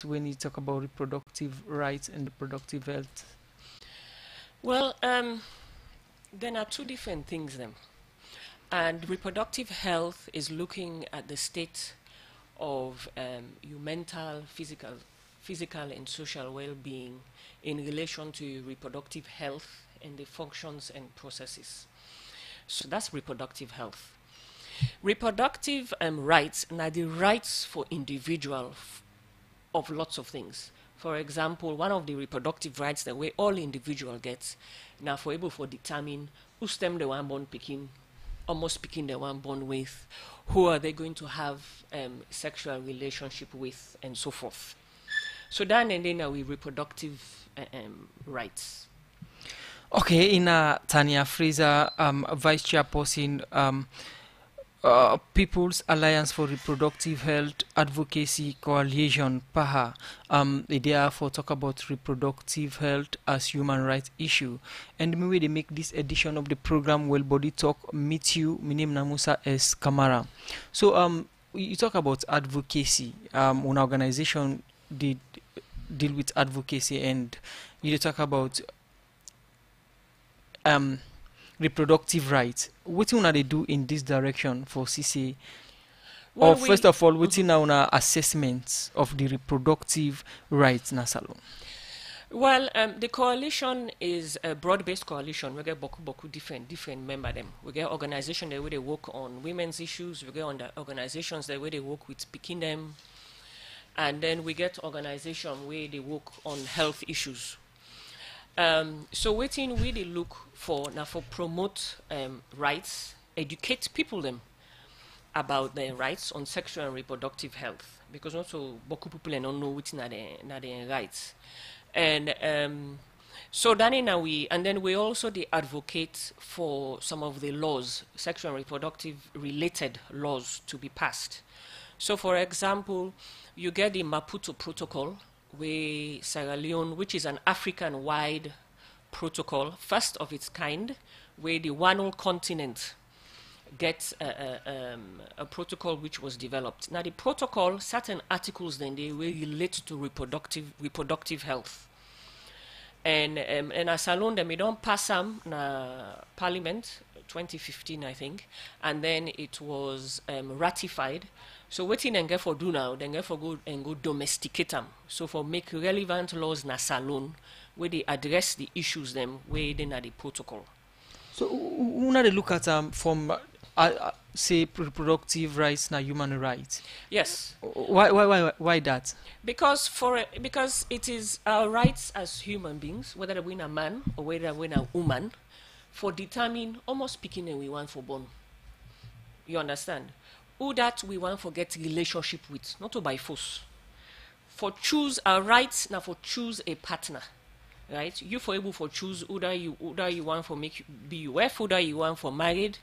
when you talk about reproductive rights and reproductive health? Well, there are two different things then. And reproductive health is looking at the state of your mental, physical and social well-being in relation to your reproductive health and the functions and processes. So that's reproductive health. Reproductive rights are the rights for individual of lots of things. For example, one of the reproductive rights that we all individual gets now for able for determine who stem the one born picking, almost picking the one born with, who are they going to have sexual relationship with, and so forth. So then and then are we reproductive rights. Okay, in Tanya Fraser, Vice Chairperson, People's Alliance for Reproductive Health Advocacy Coalition, PAHA, they therefore talk about reproductive health as human rights issue. And maybe they make this edition of the program Well Body Talk meet you. My name Namusa S. Kamara. So you talk about advocacy. One organization did deal with advocacy, and you talk about reproductive rights. What do they do in this direction for CCA? Well, Or first of all, what's in our assessments of the reproductive rights in Salone? Well, the coalition is a broad-based coalition. We get boku different member them. We get organizations that where they work on women's issues. We get on the organizations that where they work with picking them, and then we get organizations where they work on health issues. So waiting we they look for now for promote rights, educate people them about their rights on sexual and reproductive health, because also boku people don't know which are their rights. And so then we, and then we also they advocate for some of the laws, sexual and reproductive related laws to be passed. So for example, you get the Maputo Protocol, where Sierra Leone, which is an African-wide protocol, first of its kind, where the one whole continent gets a protocol which was developed. Now the protocol, certain articles then they will relate to reproductive health. And as Salone, them we don't pass them na Parliament 2015, I think, and then it was ratified. So what in and get for do now, then get for go and go domesticate them. So for make relevant laws na Salone, where they address the issues them where they na the protocol. So when they look at from say reproductive rights na human rights. Yes. Why that? Because because it is our rights as human beings, whether we're a man or whether we're a woman, for determine almost speaking and we want for born. You understand? Who that we want for get relationship with, not to by force. For choose our rights now for choose a partner. Right? You for able for choose who that you want for make be you wife, who that you want for married,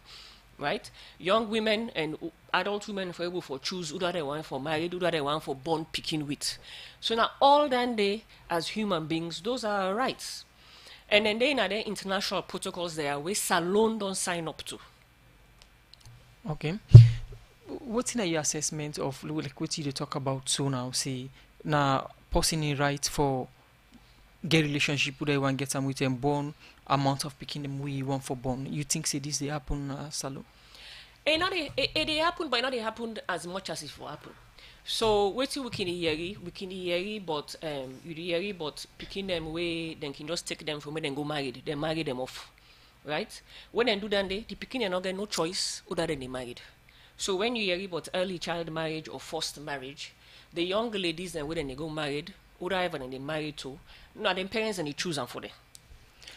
right? Young women and adult women for able for choose who that they want for married, who that they want for born picking with. So now all that day as human beings, those are our rights. And then there are the international protocols there where Salone don't sign up to. Okay. What's in your assessment of like what you talk about so now? Say now personal right for get relationship with one get some with them born amount of picking them we want for born. You think say this they happen Salone? It happen, but not they happen as much as it will happen. So wait till we can hear but you hear but picking them way then can just take them from where then go married, then marry them off. Right? When they do that the picking not get no choice other than they married. So when you hear about early child marriage or forced marriage, the young ladies then when they go married, whatever then they married to, no their parents and they choose them for them.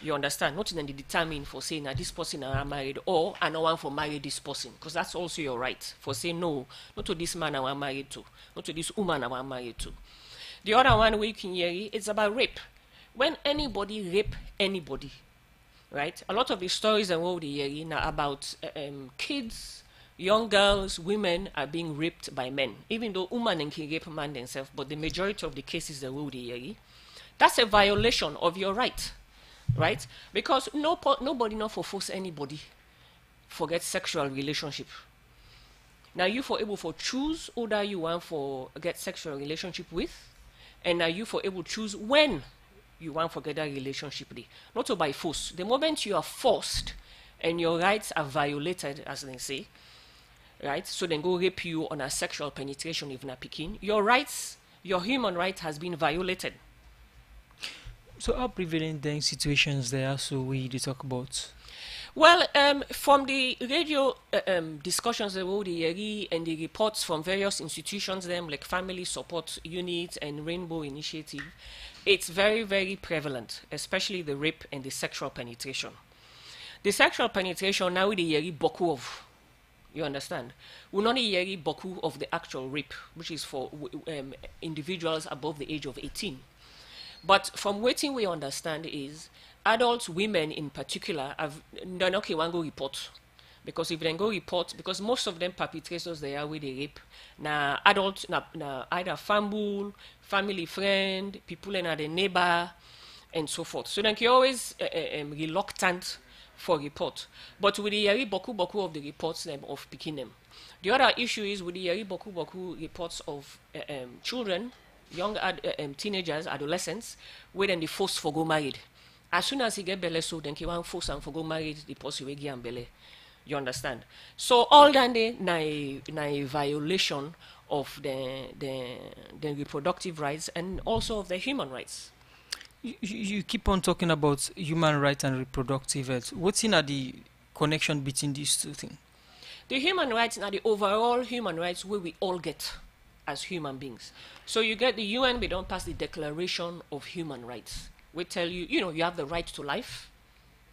You understand? Not then they determine for saying that this person are married or I don't want for marry this person, because that's also your right for saying no, not to this man I want married to, not to this woman I want married to. The other one we can hear it's about rape. When anybody rape anybody, right? A lot of the stories and what we hear now about kids, young girls, women are being raped by men, even though women can rape man themselves, but the majority of the cases that we hear, that's a violation of your right. Right? Because nobody not for force anybody forget sexual relationship. Now you for able for choose who that you want for get sexual relationship with, and are you for able to choose when you want to get that relationship day, not so by force. The moment you are forced and your rights are violated, as they say, right? So then go rape you on a sexual penetration if not picking. Your rights, your human right has been violated. So how prevalent then situations there so we talk about? Well, from the radio discussions that we hear and the reports from various institutions, them like Family Support Unit and Rainbow Initiative, it's very, very prevalent, especially the rape and the sexual penetration. The sexual penetration now we hear boku of. You understand? We not hear boku of the actual rape, which is for individuals above the age of 18. But from what we understand is adult women in particular have no okay one go report, because if they go report, because most of them perpetrators they are with the rape na adult na either family friend, people in the neighbor and so forth. So then you always reluctant for report. But with the yari boku of the reports them of picking them. The other issue is with the yari boku reports of children, young teenagers, adolescents, where then they force for go married. As soon as he get belly, so then he want force and for go married, the person will get belly. You understand? So all that na a violation of the reproductive rights and also of the human rights. You keep on talking about human rights and reproductive health. What's in the connection between these two things? The human rights are the overall human rights where we all get as human beings. So you get the UN, we don't pass the Declaration of Human Rights. We tell you, you have the right to life.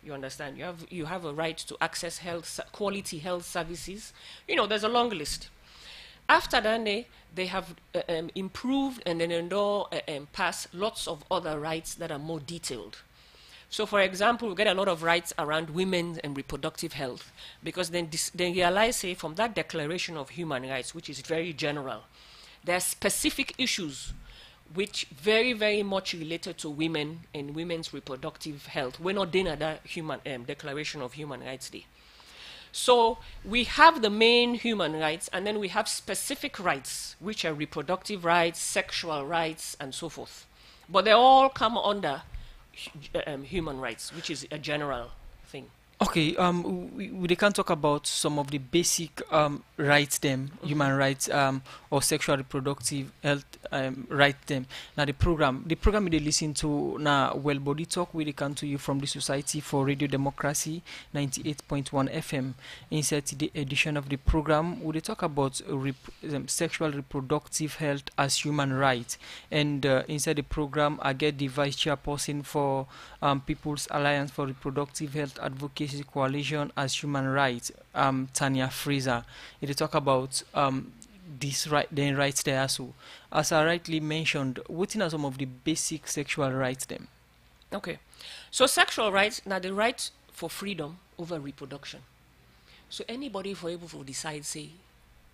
You understand? You have a right to access health, quality health services. There's a long list. After that, they have improved and then passed lots of other rights that are more detailed. So, for example, we get a lot of rights around women and reproductive health, because then realize, say, from that Declaration of Human Rights, which is very general, there are specific issues which very, very much related to women and women's reproductive health. We're not doing that human Declaration of Human Rights Day. So we have the main human rights, and then we have specific rights, which are reproductive rights, sexual rights, and so forth. But they all come under human rights, which is a general thing. Okay, we can talk about some of the basic rights them, human rights or sexual reproductive health rights them. Now the program they listen to now Well Body Talk we come to you from the Society for Radio Democracy 98.1 FM. Inside the edition of the program we talk about sexual reproductive health as human rights, and inside the program I get the vice chairperson for People's Alliance for Reproductive Health Advocacy Coalition as Human Rights, Tanya Fraser. They talk about these rights there. So, as I rightly mentioned, what are some of the basic sexual rights then? Okay, so sexual rights now the right for freedom over reproduction. So anybody for able to decide, say,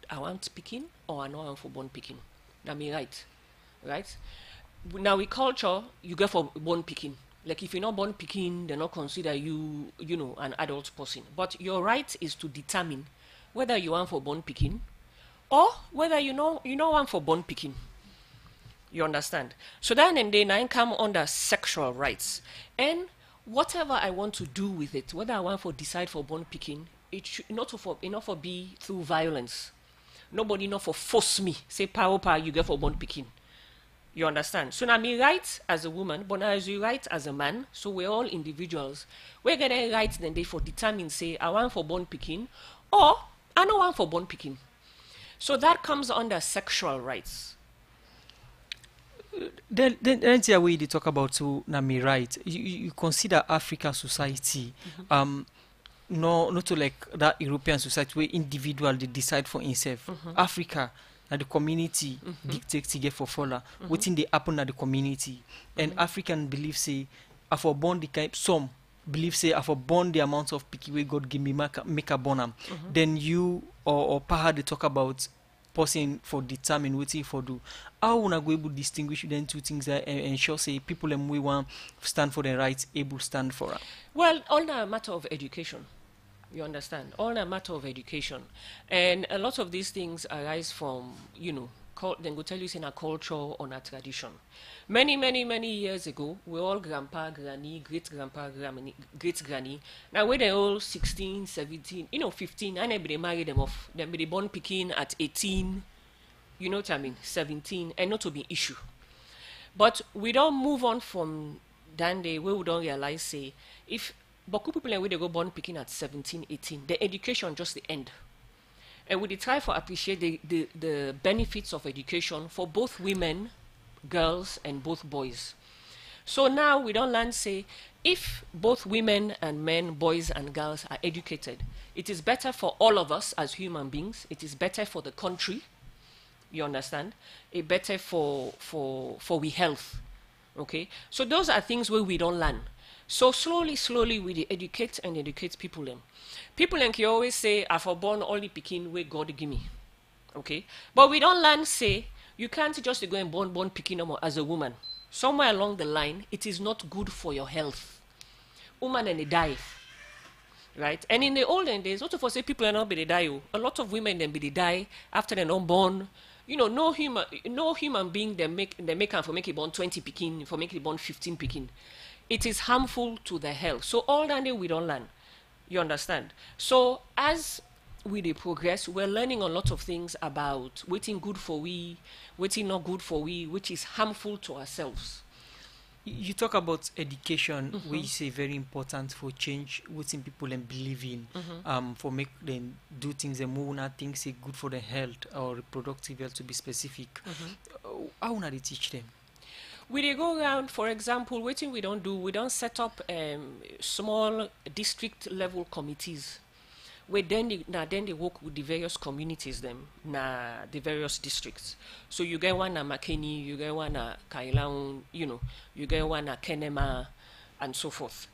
I want picking or I know I want for born picking. That mean right? Now with culture, you go for born picking. Like if you're not born picking, they not consider you an adult person. But your right is to determine whether you want for born picking or whether you know want for born picking. You understand? So then and then I come under sexual rights. And whatever I want to do with it, whether I want for decide for born picking, it should not for be through violence. Nobody not for force me. Say power you get for born picking. You understand? So now me right as a woman, but now as you right as a man, so we're all individuals. We're getting rights then they for determine, say, I want for born picking, or I don't want for born picking. So that comes under sexual rights. Then the way they talk about so Nami right. You consider African society not to like that European society where individual they decide for himself. Africa and the community dictates to get for follow. Waiting they happen at the community. And African believe say I for born the kind some believe say I for born the amount of picky way God give me make a bonum. Then you or Paha they talk about person for determine what for do. How wanna go able to distinguish then two things that ensure say people and we want stand for their rights able stand for it? Well, all a matter of education. You understand? All a matter of education. And a lot of these things arise from, then go tell you it's in a culture or a tradition. Many years ago, we all grandpa, granny, great grandpa, granny, great granny. Now when they're all 16, 17, 15, and they marry them off. Then be born picking at 18, you know what I mean, 17, and not to be issue. But we don't move on from that day where we don't realize, say, if Boku people and we they go born picking at 17, 18, the education just the end. And we try to appreciate the benefits of education for both women, girls, and both boys. So now we don't learn, say, if both women and men, boys and girls are educated, it is better for all of us as human beings. It is better for the country. You understand? It better for we health. Okay? So those are things where we don't learn. So slowly we educate people them. People can always say, I for born only picking where God give me. Okay? But we don't learn, say, you can't just go and born picking as a woman. Somewhere along the line, it is not good for your health. Woman and they die. Right? And in the olden days, not for say people are not be they die. A lot of women then be they die after they're not born. No human being they make for make it born 20 picking, for make it born 15 picking. It is harmful to the health. So all that day we don't learn. You understand? So as we progress, we're learning a lot of things about waiting good for we, waiting not good for we, which is harmful to ourselves. You talk about education, which is very important for change within people and believe in, for make them do things and move not things say good for the health or reproductive health to be specific. How would they teach them? We go around, for example, we don't set up small district level committees where then they work with the various communities the various districts. So you get one at Makeni, you get one at Kailaun, you get one at Kenema, and so forth.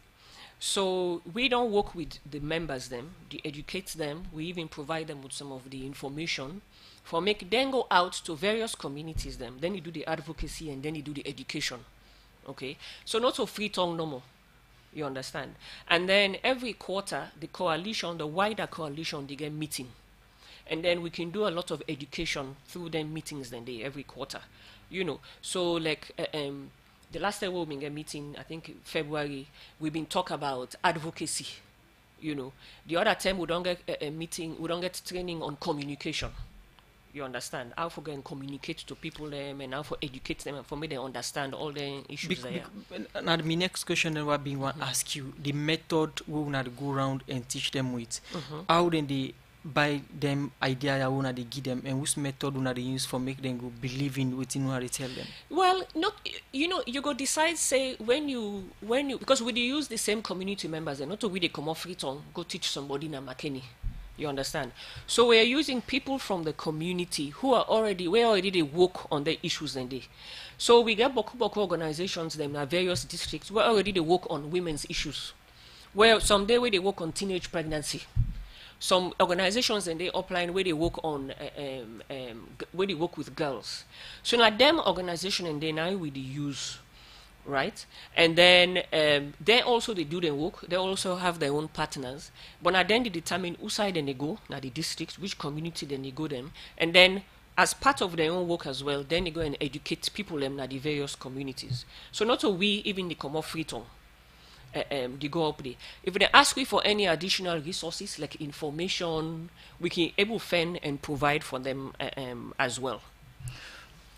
So we don't work with the members they educate them, we even provide them with some of the information for make them go out to various communities then you do the advocacy and then you do the education. Okay? So not a free tongue no more. You understand? And then every quarter, the wider coalition, they get meeting. And then we can do a lot of education through them meetings every quarter. So like the last time we've been meeting, I think February, we've been talking about advocacy. The other time we don't get a meeting, we don't get training on communication. You understand? How for go and communicate to people and how for educate them and for me they understand all the issues there. Now my next question I being want to ask you the method we will not go around and teach them with. How then they buy them idea that we they give them and which method we they use for make them go believe in within what they tell them? Well, not you go decide say when you because we use the same community members and not to they come off free tongue go teach somebody na Makeni. You understand? So we are using people from the community who are already they work on the issues and they. So we get boku organizations them in various districts where already they work on women's issues. Where someday where they work on teenage pregnancy. Some organizations in the upline where they work on where they work with girls. So now them organization and they now we use. Right, and then they also they do their work. They also have their own partners, but now then they determine who side they go, now the districts, which community then they go them, and then as part of their own work as well, then they go and educate people them now the various communities. So not only we even they come off free tongue, they go up there. If they ask we for any additional resources like information, we can able fend and provide for them as well.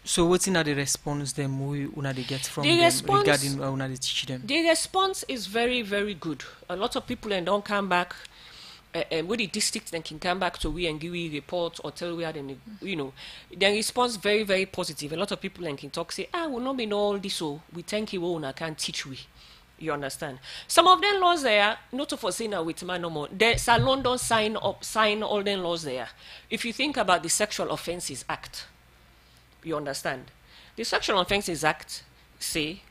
So what's in the response them we they get from them regarding how they teach them? The response is very, very good. A lot of people and don't come back with the district then can come back to we and give we reports or tell we had any their response very, very positive. A lot of people and can talk say, we not be know all this so we thank you all I can't teach we. You understand? Some of them laws there, not to foresee now with man no more. The Salone don't sign all them laws there. If you think about the Sexual Offences Act. You understand? The Sexual Offences Act say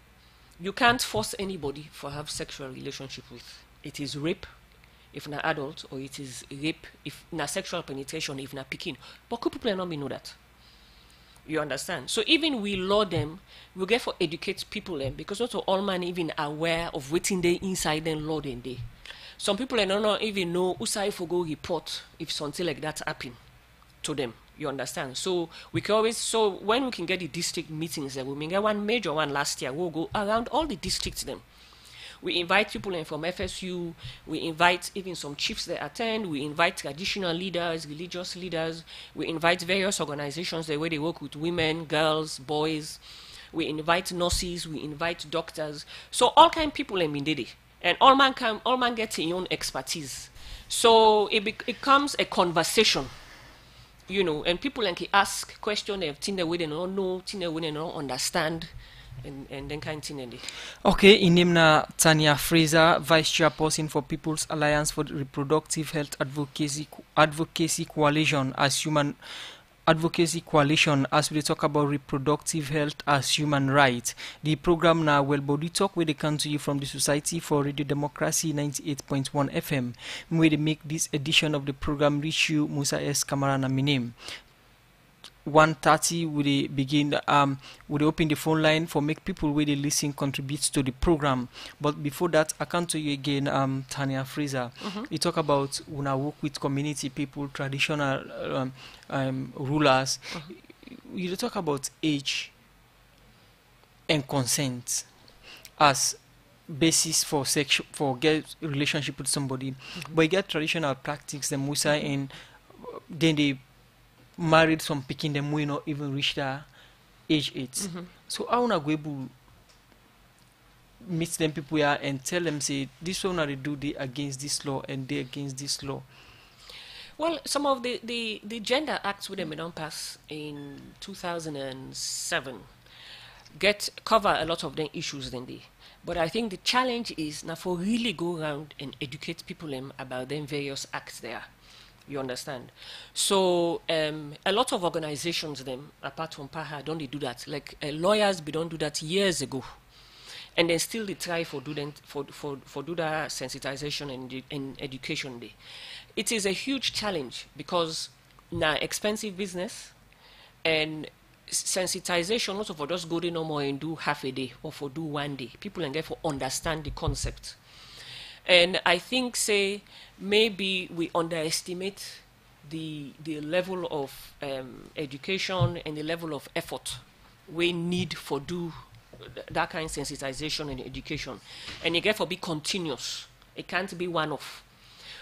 you can't force anybody for have sexual relationship with. It is rape if not adult, or it is rape if not sexual penetration if not picking. But people not know that. You understand? So even we law them, we get for educate people them because not all man even aware of waiting they inside them law them they. Some people don't even know who side for go report if something like that happen to them. You understand? So we can always, so when we can get the district meetings, then we get one major one last year. We'll go around all the districts then. We invite people in from FSU. We invite even some chiefs that attend. We invite traditional leaders, religious leaders. We invite various organizations the way they work with women, girls, boys. We invite nurses. We invite doctors. So all kind of people in Mindede. And all man gets their own expertise. So it becomes a conversation, you know, and people like ask questions, they have things that we don't know, things that we don't understand, and then kind of thing. Okay, in name na Tanya Fraser, Vice Chairperson for People's Alliance for Reproductive Health Advocacy Coalition as we talk about reproductive health as human rights. The program now will body talk where they come to you from the Society for Radio Democracy 98.1 FM. Where they make this edition of the program reach you, Musa S. Kamara na my name. 1:30 we begin we open the phone line for make people where they listen contribute to the program. But before that, I come to you again, Tanya Fraser. You talk about when I work with community people, traditional rulers. You talk about age and consent as basis for get relationship with somebody. But you get traditional practices, the Musa, and then they married some picking them we not even reach their age 8. So I wanna go able meet them people here and tell them, say this one they do they against this law and they against this law. Well, some of the gender acts with them don't pass in 2007 cover a lot of the issues then they. But I think the challenge is now for really go around and educate people about them various acts there. You understand? So a lot of organizations, them apart from PAHA, don't they do that? Like lawyers, we don't do that years ago, and then still they try for do that sensitization and education day. It is a huge challenge because now expensive business and sensitization. Also for just go there no more and do half a day or for do one day. People and therefore understand the concept. And I think, say, maybe we underestimate the level of education and the level of effort we need for do that kind of sensitization and education. And it therefore be continuous. It can't be one-off.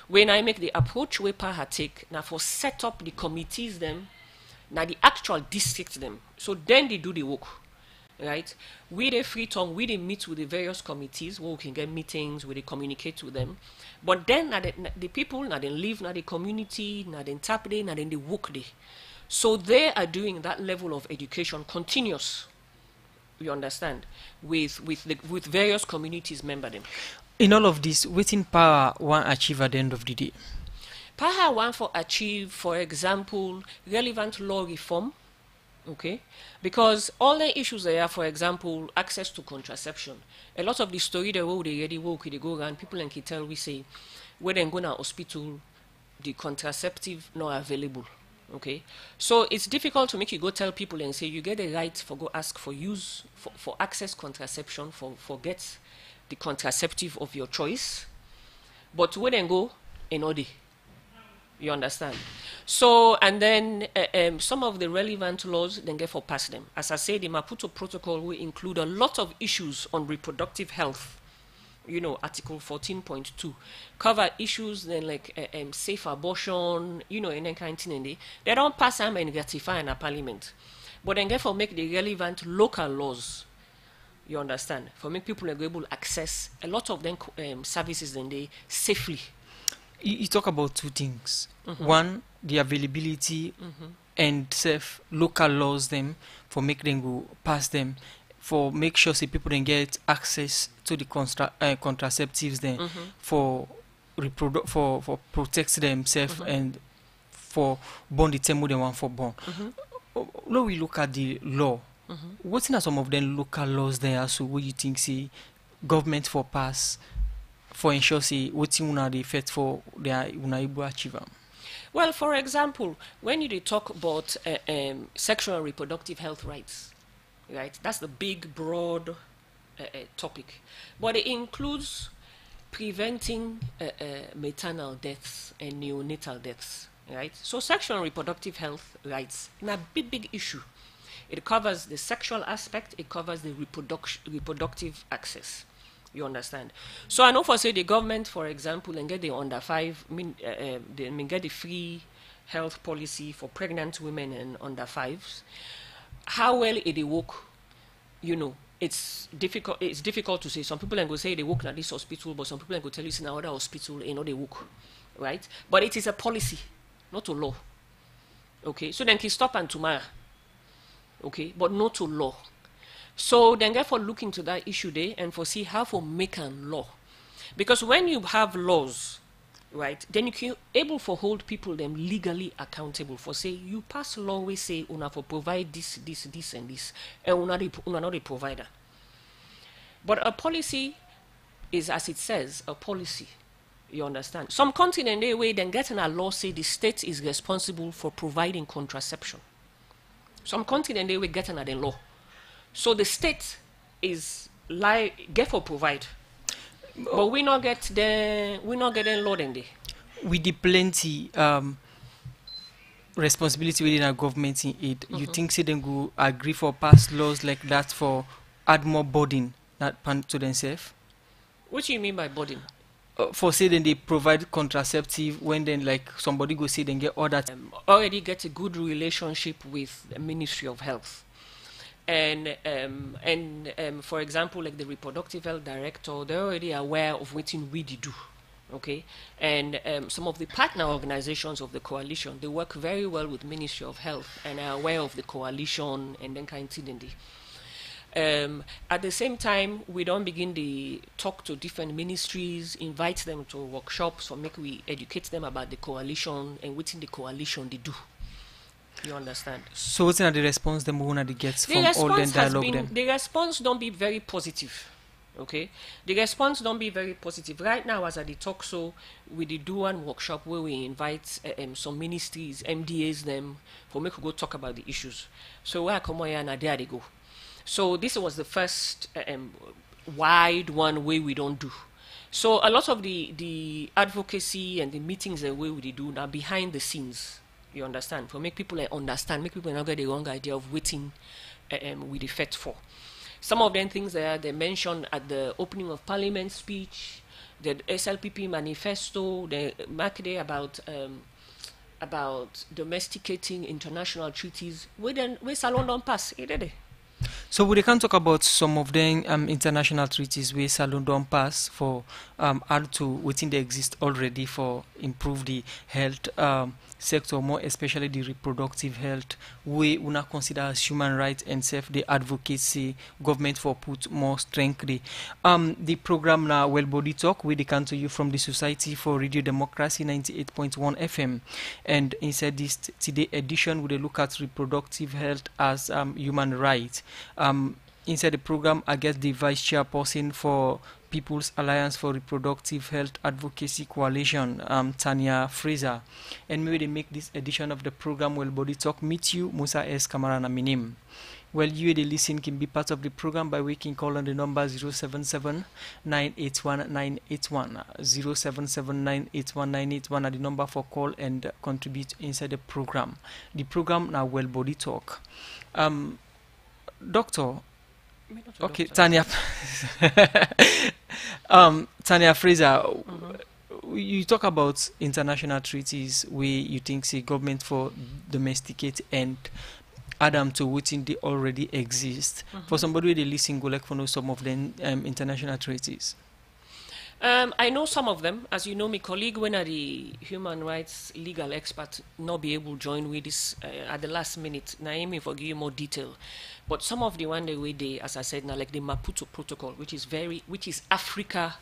When I make the approach we PAHA take, now for set up the committees them, now the actual districts them, so then they do the work. Right, we the free tongue, we they meet with the various committees where we can get meetings, where they communicate with them. But then the people now they live now the community, now they tap day, now then they work day. So they are doing that level of education continuous. You understand, with various communities member them. In all of this, waiting power one achieve at the end of the day. PAHA want for achieve, for example, relevant law reform. Okay, because all the issues there, for example, access to contraception. A lot of the story the way they already work, they go around, people and can tell we say, when they go to hospital, the contraceptive not available. Okay, so it's difficult to make you go tell people and say you get the right for go ask for use for access contraception for get the contraceptive of your choice, but when they go in order. You understand? So, and then some of the relevant laws then get for pass them. As I said, the Maputo Protocol will include a lot of issues on reproductive health. You know, Article 14.2 cover issues then like safe abortion, you know, and then kind of thing. They don't pass them and ratify in a parliament. But then get for make the relevant local laws. You understand? For make people able to access a lot of them services then they safely. You talk about two things. One, the availability and local laws them for make them go past them, for make sure say people then get access to the contraceptives then for protect themselves and for born the time they want for born. Now we look at the law. What's in some of them local laws there? So what you think say government for pass? For ensure say what you the effect for their able achieve. Well, for example, when you talk about sexual and reproductive health rights, right? That's the big, broad topic, but it includes preventing maternal deaths and neonatal deaths. right? So sexual and reproductive health rights, a big issue. It covers the sexual aspect, it covers the reproductive access. You understand? So I know for say the government, for example, and get the under five, they get the free health policy for pregnant women and under fives. How well it work, you know, it's difficult to say. Some people can go say they work at this hospital, but some people can go tell you it's in another hospital, you know, they work, right? But it is a policy, not a law. Okay, so then can stop and tomorrow. Okay, but not to law. So then therefore look into that issue there and for see how for make a law. Because when you have laws, right, then you can able for hold people them legally accountable for say you pass law we say una for provide this and this and una not a provider. But a policy is as it says, a policy. You understand? Some continent they way then getting a law say the state is responsible for providing contraception. Some continent they will get another law. So the state is like get for provide. But we not getting law in there. With the plenty responsibility within our government in it, you think say them go agree for pass laws like that for add more burden that pan to themselves? What do you mean by burden? For say then they provide contraceptive when then like somebody go say then get ordered already get a good relationship with the Ministry of Health. And for example, like the reproductive health director, they're already aware of what we do, okay? And some of the partner organizations of the coalition, they work very well with Ministry of Health and are aware of the coalition and then kind of thing. At the same time, we don't begin to talk to different ministries, invite them to workshops, or make we educate them about the coalition and within the coalition they do. You understand? So what's the response them who gets from all the dialogue them? The response don't be very positive. Okay? The response don't be very positive. Right now, as I talk, so we did do one workshop where we invite some ministries, MDAs them, for me to go talk about the issues. So where I come here and there they go. So this was the first wide one way we don't do. So a lot of the advocacy and the meetings that we do now behind the scenes. You understand? For make people understand, make people not get the wrong idea of waiting with the FET for. Some of them things that they mentioned at the opening of Parliament speech, the SLPP manifesto, the mark there about domesticating international treaties. We Salone don't pass, did they? So we can talk about some of the international treaties where Salone don't pass for add to within they exist already for improve the health sector, more especially the reproductive health, we una consider as human rights and self the advocacy government for put more strength the program now well body talk we come to you from the Society for Radio Democracy 98.1 FM, and inside this today edition we look at reproductive health as human rights. Inside the program I guess the vice chairperson for People's Alliance for Reproductive Health Advocacy Coalition, Tanya Fraser. And maybe they make this edition of the program Well Body Talk meet you, Musa S. Kamara na minim. Well, you the listen can be part of the program by waking call on the number 077 981 981 077 981 981 are the number for call and contribute inside the program. The program now Well Body Talk. Doctor. Okay, Tanya. Tanya Fraser, you talk about international treaties where you think say government for domesticate and add them to what they already exist. For somebody who they listen, go like for know some of the international treaties. I know some of them. As you know, my colleague, when the human rights legal expert, not be able to join with this at the last minute. Naomi for give you more detail. But some of the one the way they, as I said, now like the Maputo Protocol, which is Africa,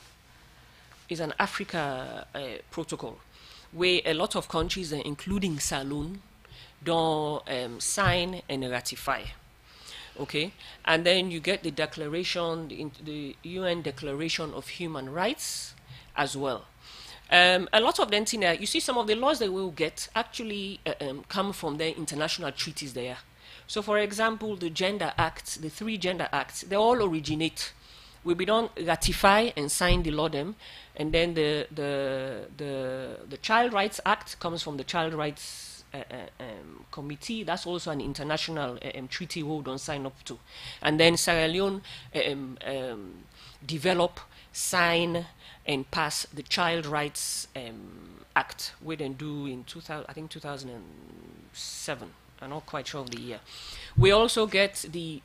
is an Africa protocol, where a lot of countries, including Salone, don't sign and ratify. Okay, and then you get the declaration, the UN Declaration of Human Rights as well. A lot of them, you see some of the laws that we will get actually come from the international treaties there. So for example, the Gender Acts, the 3 Gender Acts, they all originate We be don't ratify and sign the law them, and then the Child Rights Act comes from the Child Rights Committee. That's also an international treaty we don't sign up to, and then Sierra Leone develop, sign, and pass the Child Rights Act, we then do in 2007. I'm not quite sure of the year. We also get the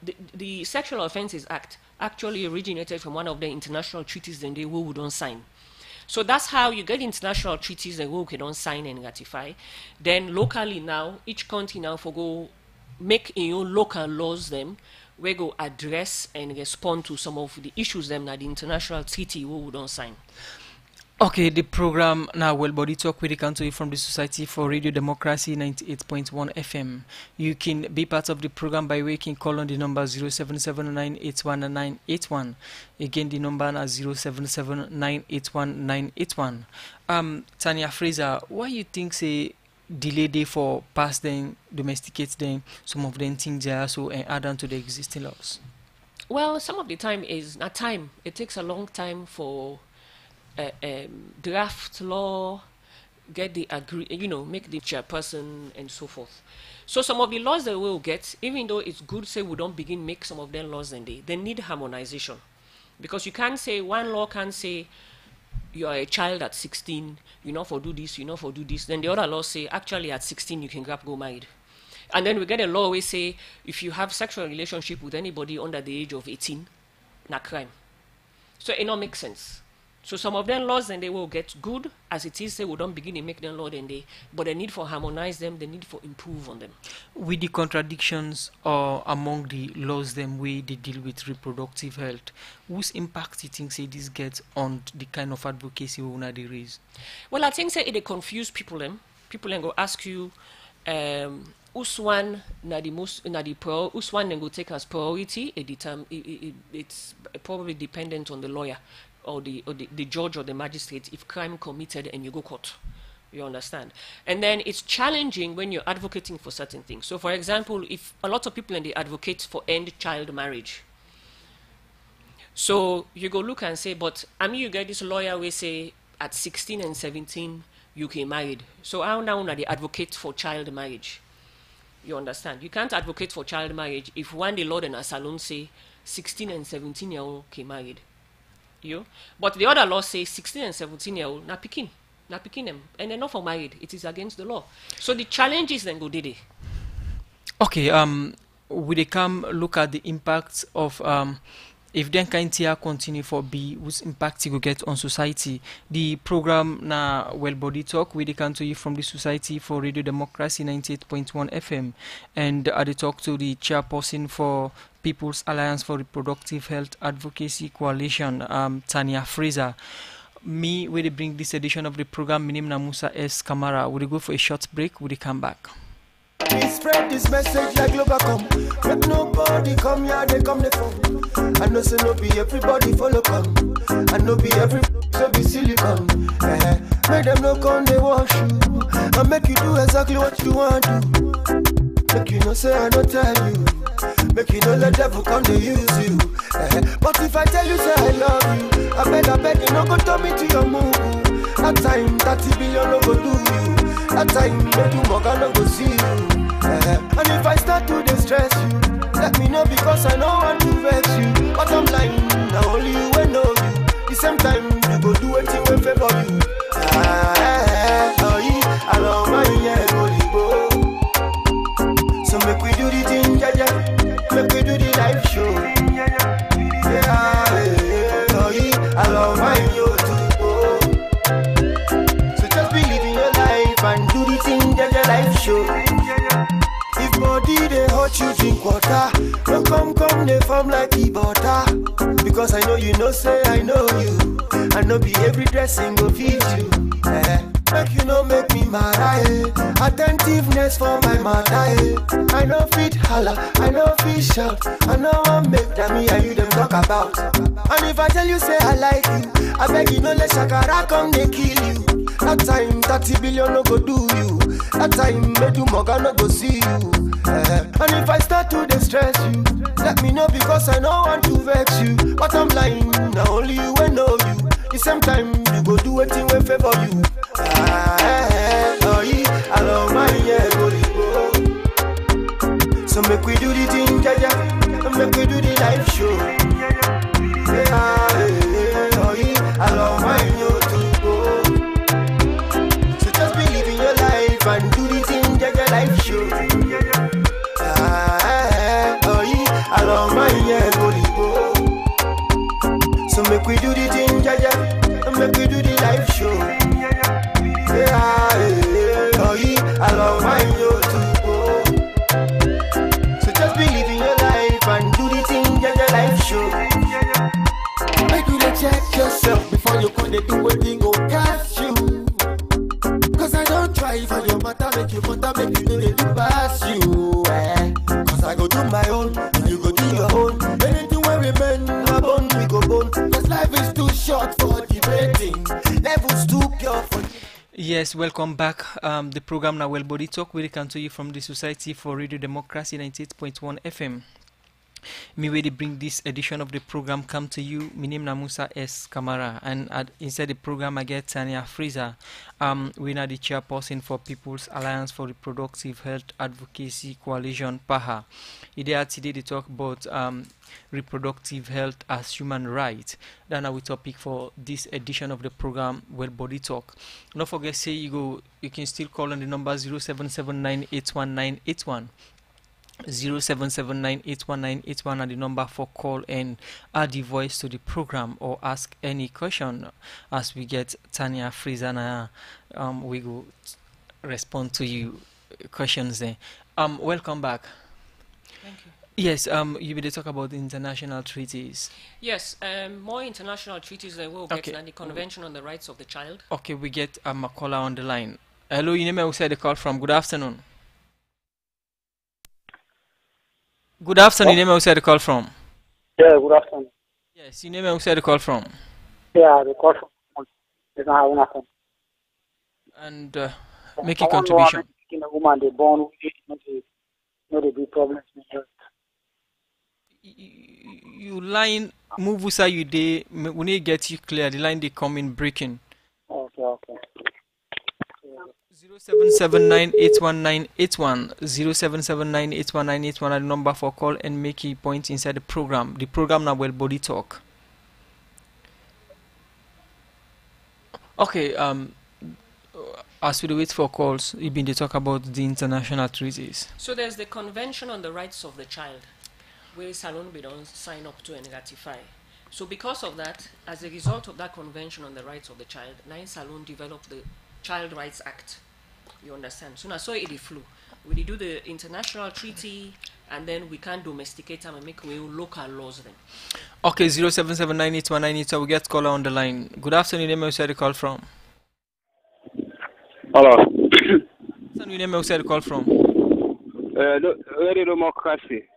Sexual Offences Act actually originated from one of the international treaties that we don't sign. So that's how you get international treaties that we don't sign and ratify. Then locally now, each country now for go make your local laws them, we go address and respond to some of the issues them that the international treaty we don't sign. Okay, the program now Well Body Talk with the country from the Society for Radio Democracy 98.1 FM. You can be part of the program by waking call on the number 0779819981. Again, the number is 0779819981. Tanya Fraser, why you think say delay day for pass them, domesticate them, some of them things they are so and add on to the existing laws? Well, some of the time is not time. It takes a long time for draft law, get the make the chairperson and so forth. So some of the laws that we'll get, even though it's good say we don't begin make some of them laws, and they need harmonization, because you can't say one law can't say you are a child at 16, you know for do this, you know for do this. Then the other laws say actually at 16 you can go married. And then we get a law where say if you have sexual relationship with anybody under the age of 18, not crime. So it don't make sense. So some of them laws then they will get good as it is, say we don't begin to make them law then but the need for harmonize them, the need for improve on them. With the contradictions among the laws them way they deal with reproductive health, whose impact you think say this gets on the kind of advocacy we wanna raise? Well, I think say it confuse people them. People then go ask you which one which one then go take as priority. It's probably dependent on the lawyer or the judge or the magistrate if crime committed and you go court. You understand? And then it's challenging when you're advocating for certain things. So for example, if a lot of people and they advocate for end child marriage. So you go look and say, but I mean you get this lawyer we say at 16 and 17 you can married. So how now they advocate for child marriage? You understand? You can't advocate for child marriage if one the law in a salon say 16 and 17-year-old can married. But the other law says 16 and 17-year-old not picking them, and they're not for married. It is against the law. So the challenges then go did it. Okay, we they come look at the impacts of if then kind here continue for B, whose impact it will get on society. The program na Well Body Talk we they come to you from the Society for Radio Democracy 98.1 FM, and I talk to the chairperson for People's Alliance for Reproductive Health Advocacy Coalition, Tanya Fraser. Me, we bring this edition of the program. My name is Musa S. Kamara. We go for a short break. We come back. Please spread this message like Globacom. Make nobody come here, they come the phone. I know say no be everybody follow come. I know be every so be silicon. Make them no come they wash you. I make you do exactly what you want to. Make you no say I don't tell you. Make you don't let devil come to use you. But if I tell you say I love you, I beg you no go turn me to your move. That time 30 billion no go do you. That time make you Morgan no go see you. And if I start to distress you, let me know because I know want to vex you. But I'm lying, now only you will know you. The same time you go do anything will favor you. I love my go. So make we do the thing, make we do the live show. I love my yo too. So just believe in your life and do the thing, live show. If body they hurt you drink water, no come they form like the butter. Because I know you know say I know you. I know be every dressing go feed you. Make you know make me mad, attentiveness for my mother. I know fit holla, I know fit shout. I know I make that me and you them talk about. And if I tell you say I like you, I beg you no let Shakara come they kill you. That time 30 billion no go do you. That time make you Morgan no go see you. And if I start to distress you, let me know because I know want to vex you. But I'm lying, Make we do the thing, jaja. Make we do the live show. Yeah, oh, yeah. I love my yo too. So just believe in your life and do the thing, jaja live show. Make you check yourself before you come. They do a thing go catch you. Cause I don't try for your matter, make you do the do pass you. Cause I go do my own, and you go do your own. Anything where we bend, our bone, we go bone. Cause life is too short for debating. Levels too pure for. Yes, welcome back. The program now, Well Body Talk, we come to you from the Society for Radio Democracy 98.1 FM. Me where they bring this edition of the program come to you. My name is Musa S. Kamara, and inside the program I get Tanya Friza. We are the chairperson for People's Alliance for Reproductive Health Advocacy Coalition (PAHA). Today they talk about reproductive health as human right. That's our topic for this edition of the program, Well Body Talk. Don't forget, say you can still call on the number 0779819881. 0779819881 and the number for call and add the voice to the program or ask any question as we get Tanya Frizana. We will respond to you questions there. Welcome back. Thank you. Yes, you will talk about the international treaties. Yes, more international treaties that we'll get than the Convention on the Rights of the Child. Okay, we get a caller on the line. Hello, you name who said the call from. Good afternoon. Good afternoon, you name who said the call from. Yeah, good afternoon. Yes, you name who said the call from. Yeah, the call from. And make a contribution. A woman, they born with it, not the big problems with health. You line move usa you day when you get you clear the line they come in breaking. Okay. 0779819881 0779819881 are the number for call and make a point inside the program. The program now Well Body Talk. Okay, as we wait for calls, you've been to talk about the international treaties. So there's the Convention on the Rights of the Child, where Salone we don't sign up to and ratify. So because of that, as a result of that Convention on the Rights of the Child, Nine Salone developed the Child Rights Act. You understand? So now so it flew. We do the international treaty and then we can domesticate them and make our local laws then. Okay, 07798198, so we get caller on the line. Good afternoon, name where you call from. Hello. Good afternoon, name where you call from. Radio Democracy.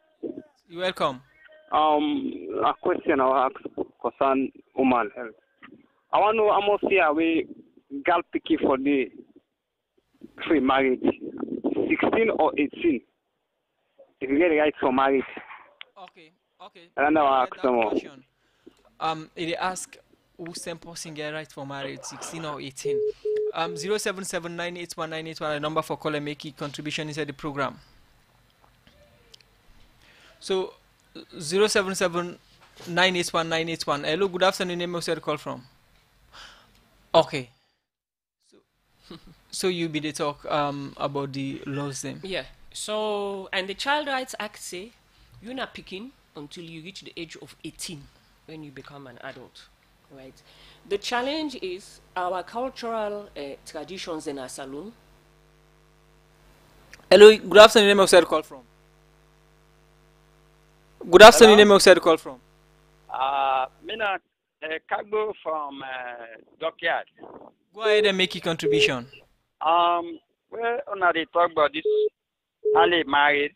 You're welcome. A question I'll ask concern human health. I want to know how much here we girl picky for the free marriage, 16 or 18. If you get the right for marriage. Okay. And I'll ask some more. It ask who same person get right for marriage, 16 or 18. 0779819881, a number for call and make a contribution inside the program. So 0779819881. Hello, good afternoon. Name where you call from. Okay. So you be the talk about the laws then. Yeah. So and the Child Rights Act say you're not picking until you reach the age of 18 when you become an adult, right? The challenge is our cultural traditions in our Salone. Hello, good afternoon. Name where you call from. Good afternoon, name where you call from. Mina Kagbo from Dockyard. Go ahead and make your contribution. Well, when they talk about this early married,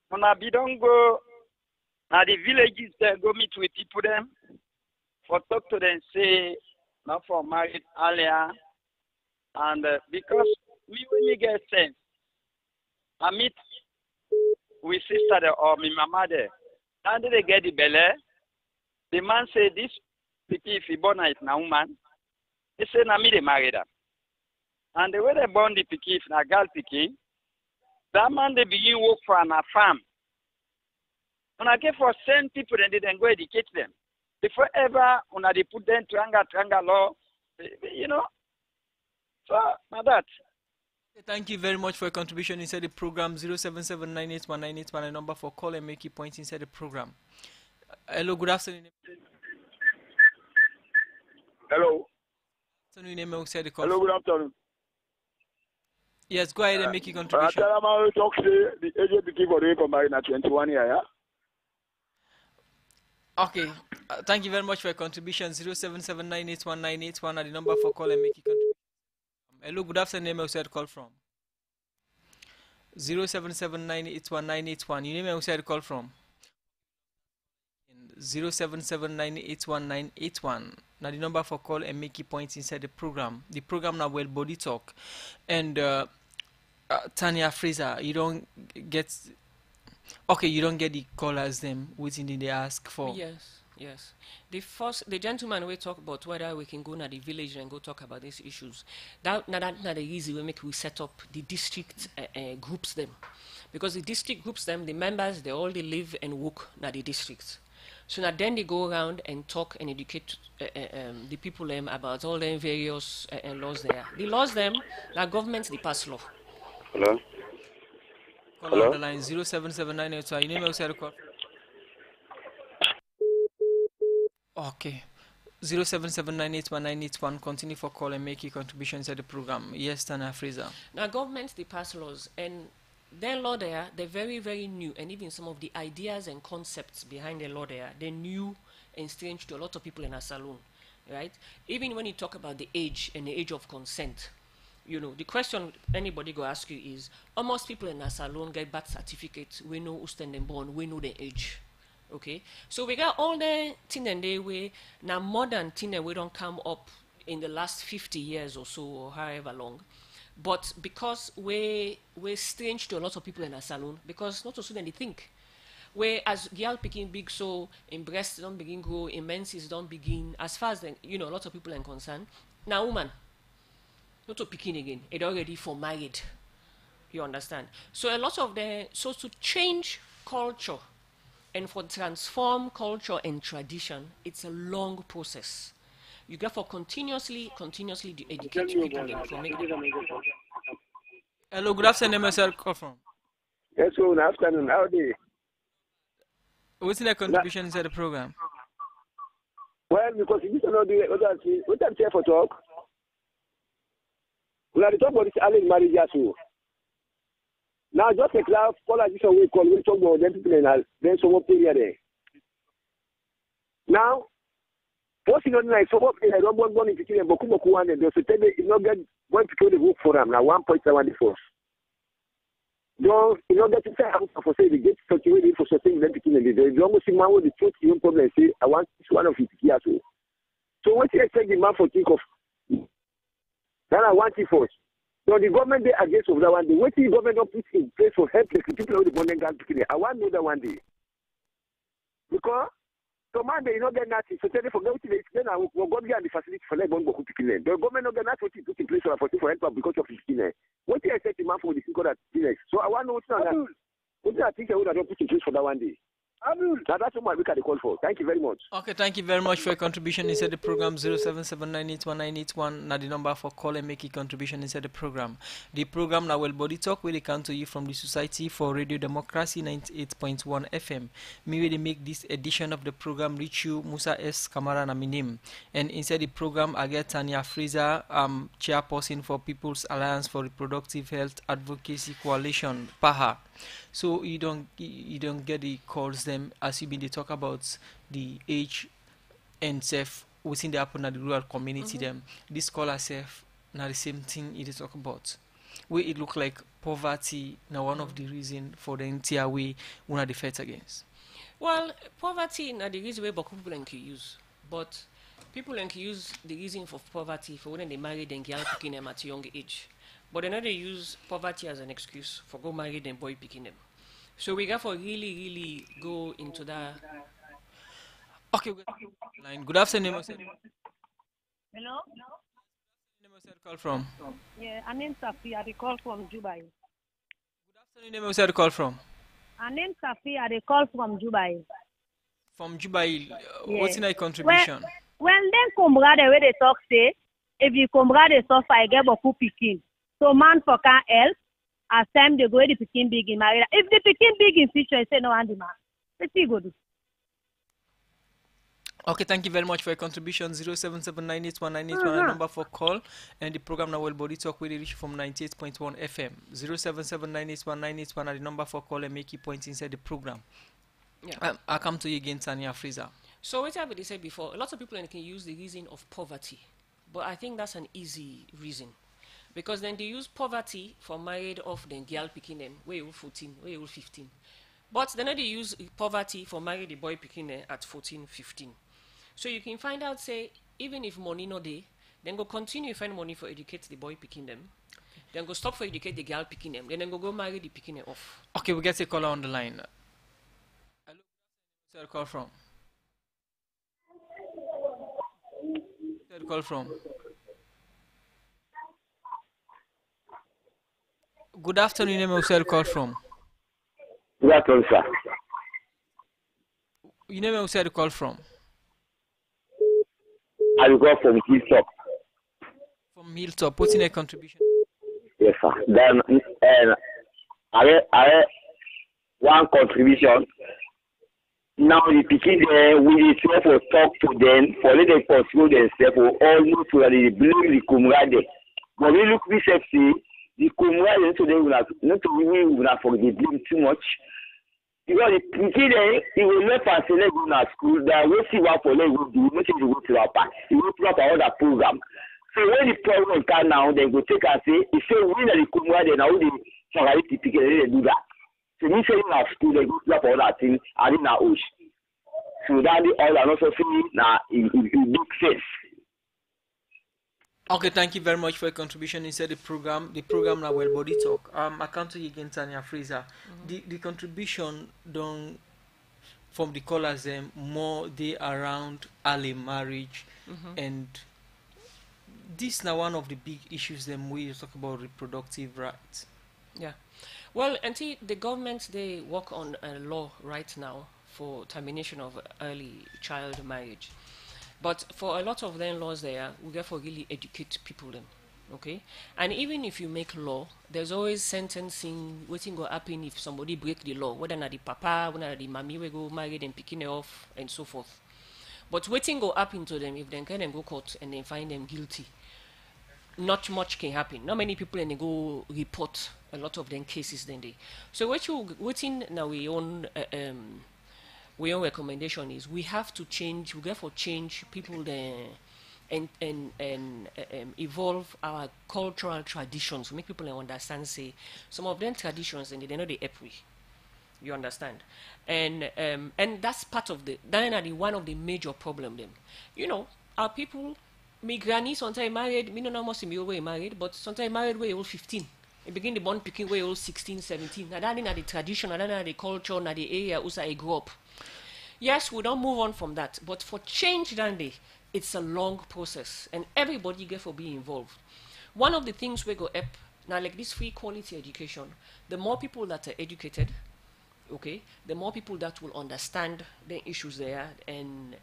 when I don't go, now the villages there go meet with people them, for talk to them say not for married earlier, and because me when you get sense, I meet with sister there or my mama there, and they get the belly. The man say this if he born is na woman, he say na me they married her. And the way they born the picky, if na girl picky, that man they begin work for a farm. When I get for send people and they then go educate them. Before ever, when they put them triangle law, you know. So, now that. Thank you very much for your contribution inside the program. 0779819881, a number for call and make your points inside the program. Hello, good afternoon. Hello. So you name outside the call. Hello, good afternoon. Yes, go ahead and make your contribution. I talk say the age begin for the married at 21 years. Okay. Thank you very much for your contribution. 0779819881 are the number for call and make your contribution. Hello, good afternoon. Name outside call from 0779819881. You name outside call from 0779819881. Now the number for call and make your points inside the program. The program now will body talk. And Tanya Fraser, you don't get the callers them waiting they ask for. Yes. The gentleman will talk about whether we can go to the village and go talk about these issues. That's not the easy way we set up the district groups them. Because the district groups them, the members, they all they live and work in the districts. So now then they go around and talk and educate the people them about all the various laws there. The laws them, the governments, they pass law. Hello. Call on the line 0779. So you name outside call. Okay. 0779819881. Continue for call and make your contributions at the program. Yes, Tana Fraser. Now governments they pass laws and their law there, they're very, very new, and even some of the ideas and concepts behind the law there, they're new and strange to a lot of people in a salon, right? Even when you talk about the age and the age of consent, you know, the question anybody go ask you is, almost people in a salon get birth certificates, we know who stand them born, we know their age. Okay, so we got all the thing and they way now modern thing that we don't come up in the last 50 years or so or however long. But because we're strange to a lot of people in a salon, because not so soon they think. Where as girl picking big, so in breasts don't begin grow, in menses don't begin, as far as the, you know, a lot of people are concerned. Now woman, not to picking again, it already for married. You understand? So a lot of so to change culture and for transform culture and tradition, it's a long process. You got for continuously to educate people and for make them. Hello, good afternoon, MSL call from. Yes, good afternoon. How are you? What's the contribution inside the program? Well, because you don't know the other thing, what I'm here for talk. We are talking about this early marriage as well. Now, just a class, call as this we call, we talk about them people and then some more period there. Now, what's in like so what I don't want to kill Boku one and they'll say you not get one to kill the work for them now 1.74. No, you know that say I'm for say the get situated for something that kill the almost see man with the truth even problem say I want one of his years. So what you expect the man for think of then I want it first. So the government they against of that one day. What the government don't put in place for help the people who the born and I want to know that one day. Because so man they not get nothing. So tell them for go to the extent I will go get the facility for like one book to kill. The government not get nothing to put in place for help because of his skin. What do you expect the man for the single that Phoenix? So I want to know what's that. What do I think I would have put in place for that one day? Now that's what we can call for. Thank you very much. Okay, thank you very much for your contribution inside the program. 0779819881. Now the number for call and make a contribution inside the program. The program now will body talk will come to you from the Society for Radio Democracy 98.1 FM. Me will make this edition of the program reach you Musa S. Kamara Naminim. And inside the program I get Tanya Fraser, chairperson for People's Alliance for Reproductive Health Advocacy Coalition, PAHA. So you don't get the calls them as you been they talk about the age and self within the happen at the rural community them. This caller self now the same thing it is talk about. Where it look like poverty now one of the reason for the entire way one of the fight against. Well, poverty now the reason why people can use, but people can use the reason for poverty for when they marry then girl picking them at a young age. But then they use poverty as an excuse for go marry them boy picking them. So we got to really go into that. Okay. Good afternoon, sir. Hello? Call from? Yeah, my name's Safi. I call from Dubai. Good afternoon, sir. Call from? My name's Safi. I call from Dubai. From Dubai. Yeah. What's in my contribution? When them come the way they talk say, if you come they suffer, I get beaucoup picking. So man for can help. As time they go the picking big in marriage. If the picking big in future, I say no and the man. Let's see go do. Okay, thank you very much for your contribution. 077981981 a number for call, and the program now will body talk with reach from 98.1 FM. 077981981 are the number for call and make your points inside the program. Yeah. I'll come to you again, Tanya Fraser. So what I said before, a lot of people can use the reason of poverty, but I think that's an easy reason. Because then they use poverty for married off then girl picking them, where you 14, where you 15. But then they use poverty for married the boy picking them at 14, 15. So you can find out, say, even if money no day, then go continue find money for educate the boy picking them. Then go stop for educate the girl picking them. Then go marry the picking them off. Okay, we get a caller on the line. Hello, where's the call from? Where's the call from? Good afternoon, name where's the call from? Good afternoon, sir. You name where's the call from? I will go from Hilltop. From Hilltop. What's in a contribution? Yes, sir. Then, I one contribution. Now the picking we try for talk to them for let them control themselves or almost so that they blame the comrade. But we look we see the comrade so they will not for they blame too much. Because the picking he will not facilitate going to school. That we see what for them will do. Not to go to our part. He will put up another program. So when the problem come now, they go take and say, if they win the comrade, now the somebody picking they do that. So me saying in our school, they go to up all that thing, and in our ocean. So that the all and also see now it big sense. Okay, thank you very much for your contribution inside the program. The program now well body talk. I come to you again, Tanya Fraser. The contribution done from the callers more they around early marriage and this now one of the big issues them we talk about reproductive rights. Yeah. Well, until the government they work on a law right now for termination of early child marriage. But for a lot of them laws there, we therefore really educate people them. Okay? And even if you make law, there's always sentencing waiting go happen if somebody break the law, whether not the papa, whether the mommy will go marry them picking it off and so forth. But waiting go happen to them if they can go court and then find them guilty. Not much can happen. Not many people and they go report a lot of them cases then they. So what you waiting now we own recommendation is we have to change. We therefore change people there and evolve our cultural traditions to make people understand. Say some of them traditions and they know the EPRI. You understand, and that's part of the. That is one of the major problem. Them, you know, our people. My granny sometimes married. Me no know much me way married, but sometimes married way all 15. It begin the born picking way all 16, 17. Now that is the tradition. That is the culture. Now the area also I grew up. Yes, we don't move on from that, but for change that day, it's a long process, and everybody get for being involved. One of the things we go up now, like this free quality education, the more people that are educated, okay, the more people that will understand the issues there, and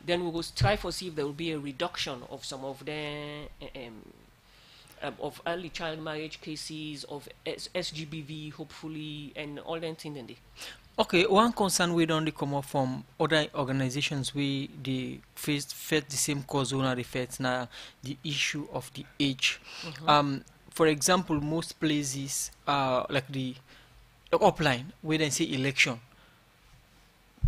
then we will try for see if there will be a reduction of some of the of early child marriage cases, of SGBV, hopefully, and all that thing. Okay, one concern we don't come up from other organizations we they face the same cause when they face now the issue of the age. For example, most places like the upline where they say election,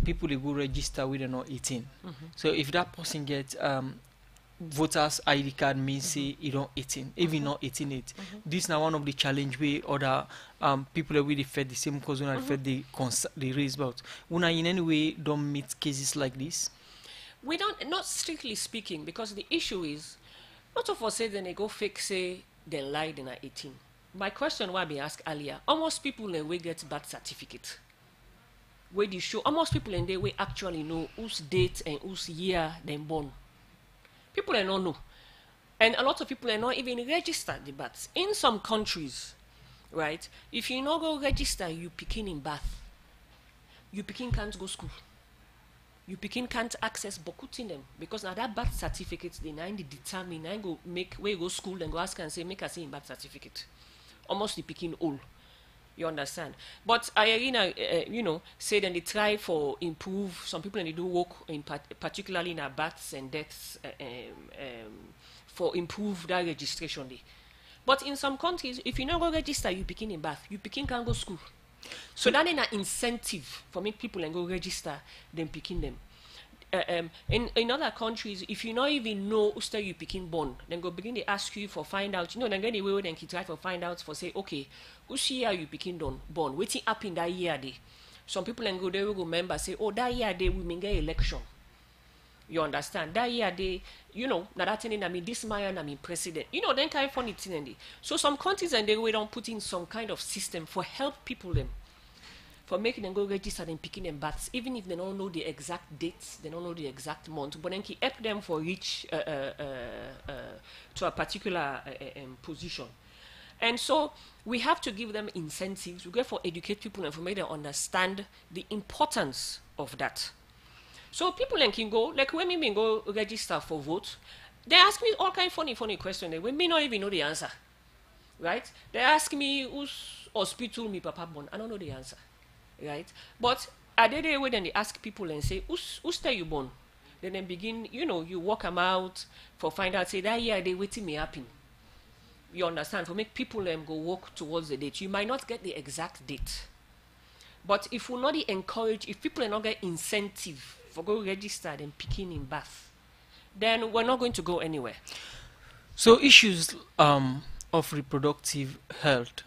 people they go register with not 18. So if that person gets voters ID card means say you don't 18, even not 18 it. This now one of the challenge we other people that really fed the same cause when I fed the raise about. When I in any way don't meet cases like this? We don't, not strictly speaking, because the issue is lot of us say then they go fake say they lied in 18. My question why I asked earlier, almost people in we get birth certificate. Where they show almost people in there we actually know whose date and whose year they born. People don't know. And a lot of people are not even registered the births. In some countries, right, if you not go register, you picking in birth. You picking can't go school. You picking can't access bokutin them. Because now that birth certificate, they now determine, now go make, where you go school and go ask and say, make a say in birth certificate. Almost the picking all. You understand? But say then they try for improve. Some people and they do work particularly in our births and deaths for improve that registration day. But in some countries, if you not go register, you begin in birth, you begin can go school. So that is an incentive for make people and go register, then picking them. In other countries, if you not even know who you picking born, then go begin to ask you for find out. Then get away then try for find out for say, okay, who's year you picking born? Waiting up in that year day. Some people and go there will go remember say, oh, that year day we may get election. You understand? That year they, now that thing I mean this man I mean president. Then kind of funny thing. So some countries and they don't put in some kind of system for help people them. For making them go register and picking them bats, even if they don't know the exact dates, they don't know the exact month, but then help them for reach to a particular position. And so we have to give them incentives. We go for educate people and for make them understand the importance of that. So people can go, like when me go register for vote, they ask me all kind of funny questions. We may not even know the answer, right? They ask me who's hospital me papa born. I don't know the answer. Right, but at the day when they ask people and say, who's there you born? Then they begin, you walk them out for find out, say that year they waiting me happen. You understand? For make people go walk towards the date. You might not get the exact date, but if we not encourage, if people are not get incentive for go register and picking in birth, then we're not going to go anywhere. So issues of reproductive health,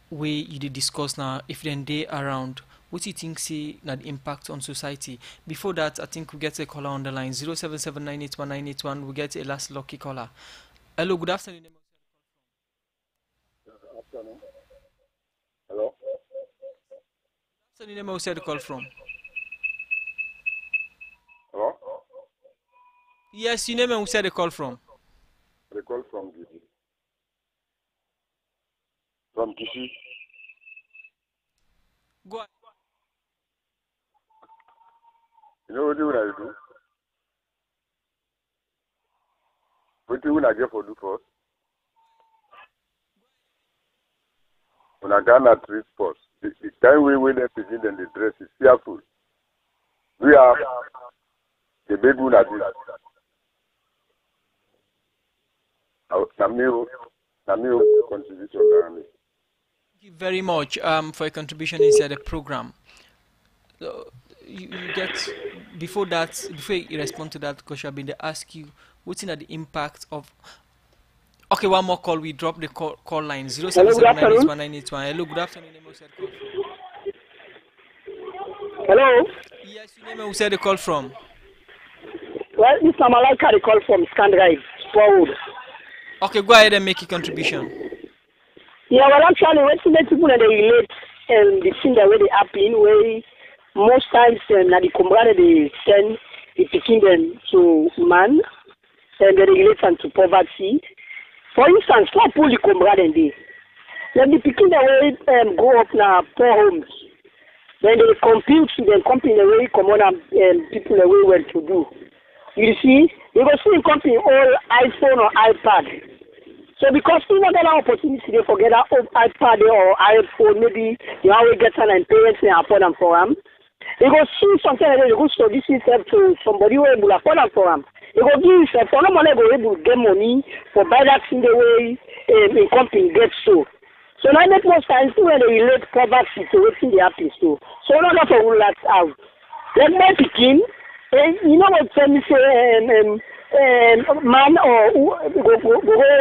way you did discuss now, if then they around, what do you think say that impact on society? Before that, I think we get a caller on the line 077981981. We get a last lucky caller. Hello, good afternoon. Good afternoon. Hello. What's the name who said the call from? Hello. Yes, you name who said the call from? The call from Gidi. From Kishi. Go on. You know what do I do? What do I get for do first? When I got at three sports, the time we win everything and the dress is fearful. We are the baby one at this. Namio contribution around Thank you very much for your contribution inside the program. So you get before you respond to that question, I've been to ask you what's in the impact of. Okay, one more call. We drop the call line 077981981. Hello, good afternoon. Hello. Yes, your name who said the call from? Well, this time I like how they call from Scandrive forward. Okay, go ahead and make a contribution. Yeah, well, actually, when the people that they relate and the thing that way they happen, where most times the comrade they send the picking them to man and they relate them to poverty. For instance, like pull the comrade and they. Then the picking the way go up now poor homes. Then they compete the company the way common people the way well to do. You see, you go see the company all iPhone or iPad. So because you don't get an opportunity to forget that iPad or iPhone, maybe you always get an and parents may afford them for them. You go see something like that, you go solicit yourself to somebody who will afford them for them. You go give yourself, for no money, go able to get money for buy that thing the way a company gets so. So now that most times when they relate poverty to what they happen to. So not for rule that out. Let me begin. You know what me say man or go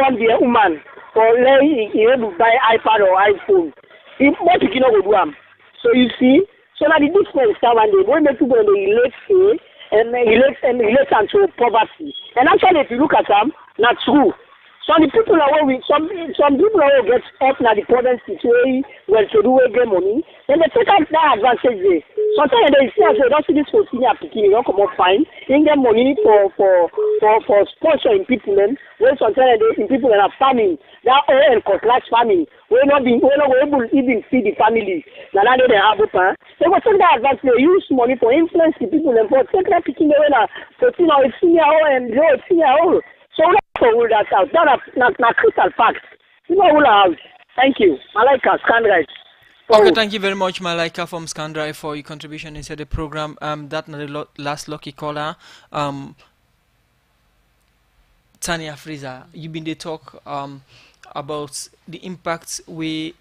on the woman or he able to buy iPad or iPhone. If what you know go do. So you see, so now the difference now and they make people they relate and relate to poverty. And actually if you look at them, not true. So the people are with some people are get up now the problems situation well to do get money. Then they take out that advantage there. Sometimes they see as they don't see this for senior picking, you don't come up fine. They get money for sponsoring people then when sometimes they people that are farming, that oil and cutlass farming, we're not able to even feed the family. Now they have open. They go take that advantage, they use money for influence the people and for take that picking away now for senior and senior. So for all that out. That's not crystal facts. You know all out. Thank you. Malaika, scan right. Okay, thank you very much, Malaika from ScanDrive, for your contribution into the program. That not the last lucky caller. Tanya Fraser, you been the talk about the impacts where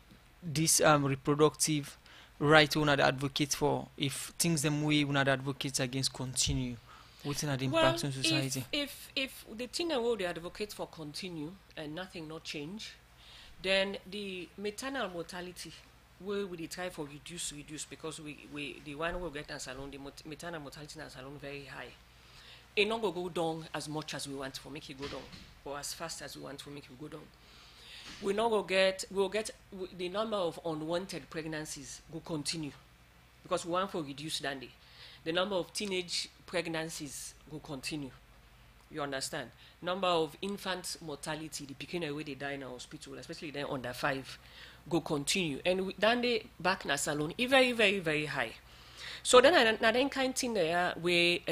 this reproductive right we not advocate for, if things them way we not advocate against continue. What's the impact on society? If the thing that they advocate for continue and nothing not change, then the maternal mortality where we try for reduce because we the one we get in Salone, the maternal mortality in Salone very high. It not go down as much as we want for make it go down, or as fast as we want to make it go down. We'll get the number of unwanted pregnancies will continue because we want to reduce that. The number of teenage pregnancies will continue. You understand? Number of infant mortality, the picking away they die in a hospital, especially then under 5, go continue. And then they back in a salon, very, very, very high. So then I kind thing there we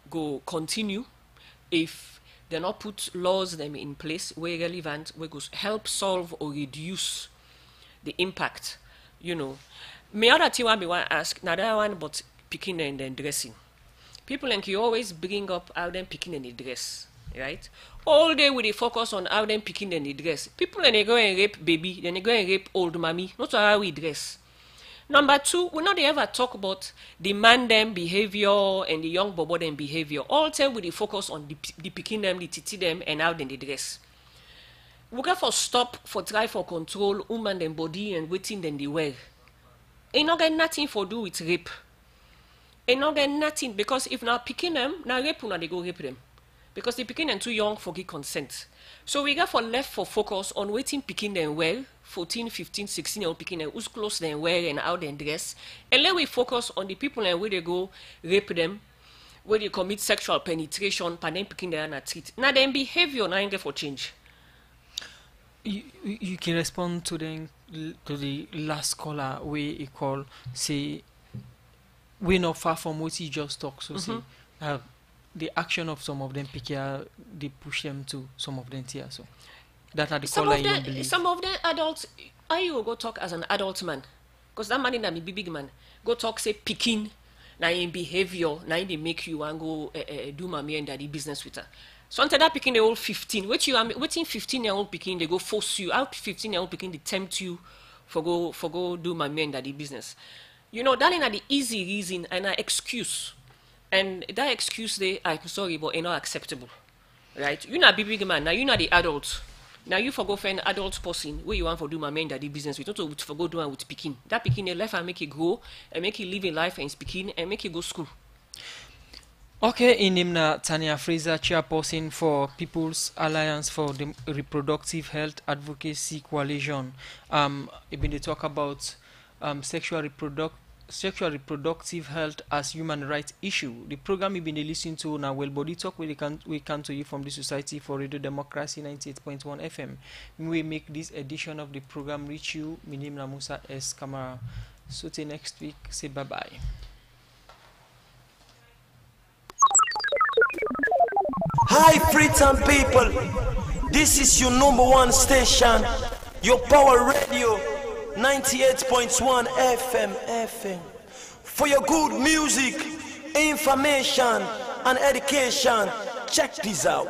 go continue if they not put laws them in place where relevant, we go help solve or reduce the impact. You know, me other thing I want to ask now that one but picking and then dressing. People like you always bring up how them picking and the dress, right? All day with the focus on how them picking and the dress. People and they go and rape baby, then they go and rape old mommy. Not how we dress. Number 2, we not ever talk about the man them behavior and the young bobo them behavior. All time with the focus on the picking them, the titi them, and how then they dress. We got for stop for try for control woman them body and waiting then they wear. Ain't not got nothing for do with rape. Ain't not get nothing because if now picking them, now rape now they go rape them. Because they picking them too young for give consent. So we got for left for focus on waiting picking them well, 14, 15, 16 year old picking them who's close them wear and how they dress. And then we focus on the people and where they go rape them, where they commit sexual penetration, and then picking them and treat. Now their behavior now ain't for change. You can respond to the last caller where he call say we're not far from what he just talked. So say the action of some of them they push them to some of them here. So that are the caller you don't believe. Some of them adults, I will go talk as an adult man, because that man in a big man go talk say picking now in behavior now they make you and go do mommy and daddy business with her. So until that picking the old 15, waiting 15-year-old picking they go force you out 15-year-old picking they tempt you for go do mommy and daddy business. You know, that is the easy reason and an excuse. And that excuse, I'm sorry, but it's not acceptable. Right? You're not a big man. Now you're not the adult. Now you for go find an adult person where you want for do my man daddy business with, not to for go do one with picking. That picking your life and make it grow and make it live a life and speaking and make it go school. Okay, in Nimna Tanya Fraser, chairperson for People's Alliance for the Reproductive Health Advocacy Coalition. When they talk about sexual reproductive health as human rights issue. The program you've been listening to now, well, body talk we come to you from the Society for Radio Democracy 98.1 FM. We make this edition of the program reach you. My name is Musa S. Kamara. So till next week, say bye bye. Hi, Freetown people. This is your #1 station, your power radio. 98.1 FM. For your good music, information, and education, check this out.